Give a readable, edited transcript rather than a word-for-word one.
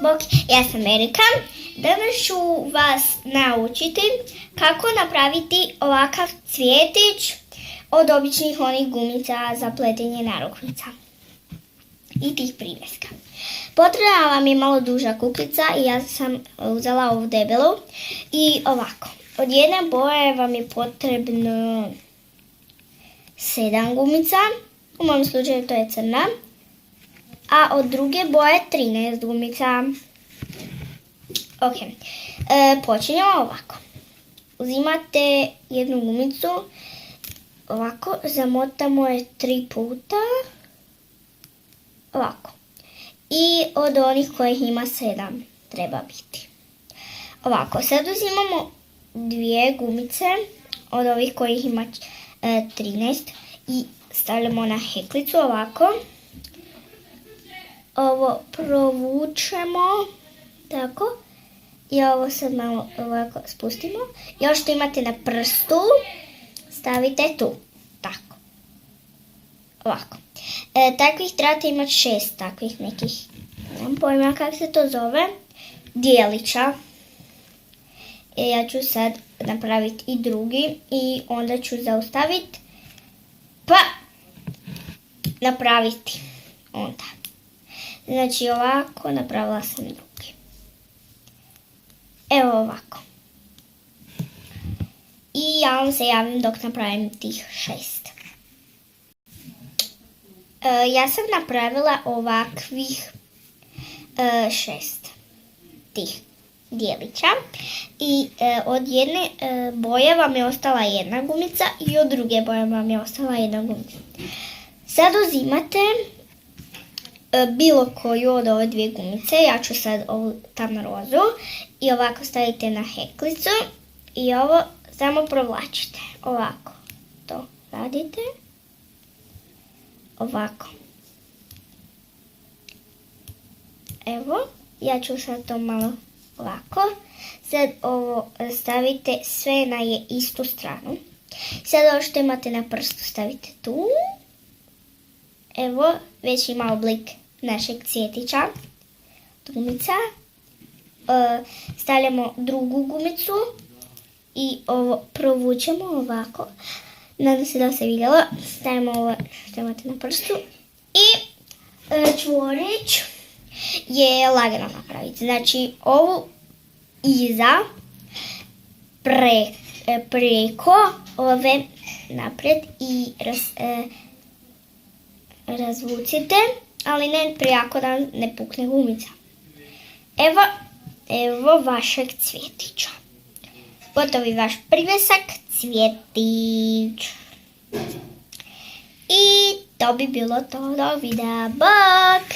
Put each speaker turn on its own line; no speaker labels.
Bok, ja sam Erika. Danas ću vas naučiti kako napraviti ovakav cvjetić od običnih onih gumica za pletenje narukvica i tih priveska. Potrebna vam je malo duža kuklica i ja sam uzela ovu debelu. I ovako, od jedne boje vam je potrebno 7 gumica, u mom slučaju to je crna, a od druge boje 13 gumica. Ok, počinjemo ovako. Uzimate jednu gumicu, ovako, zamotamo je 3 puta, ovako. I od onih kojih ima 7 treba biti. Ovako, sad uzimamo 2 gumice od ovih kojih ima 13 i stavljamo na heklicu ovako. Ovo provučemo, tako. I ovo sad malo ovako spustimo. Još što imate na prstu, stavite tu, tako. Ovako. Takvih trebate imati 6 takvih nekih, nemam pojma kako se to zove, dijelića. Ja ću sad napraviti i drugi i onda ću zaustaviti, pa napraviti onda. Znači ovako, napravila sam drugi. Evo ovako. I ja vam se javim dok napravim tih 6. Ja sam napravila ovakvih 6 tih dijelića i od jedne boje vam je ostala jedna gumica i od druge boje vam je ostala jedna gumica. Sad uzimate bilo koju od ove 2 gumice, ja ću sad ovu tamnu rozu i ovako stavite na heklicu i ovo samo provlačite, ovako to radite. Ovako. Evo, ja ću sad to malo ovako. Sad ovo stavite sve na istu stranu. Sad ovo što imate na prstu stavite tu. Evo, već ima oblik našeg cvjetića. Gumica. Stavljamo drugu gumicu i ovo provučemo ovako. Nadam se da se vidjelo. Stavimo ovo što imate na prstu. I čvorić je lagano napraviti. Znači ovu iza preko ove naprijed i razvucite, ali ne prejako da ne pukne gumica. Evo vašeg cvjetića. Gotovi vaš privesak, cvjetić. I to bi bilo to do videa. Bok!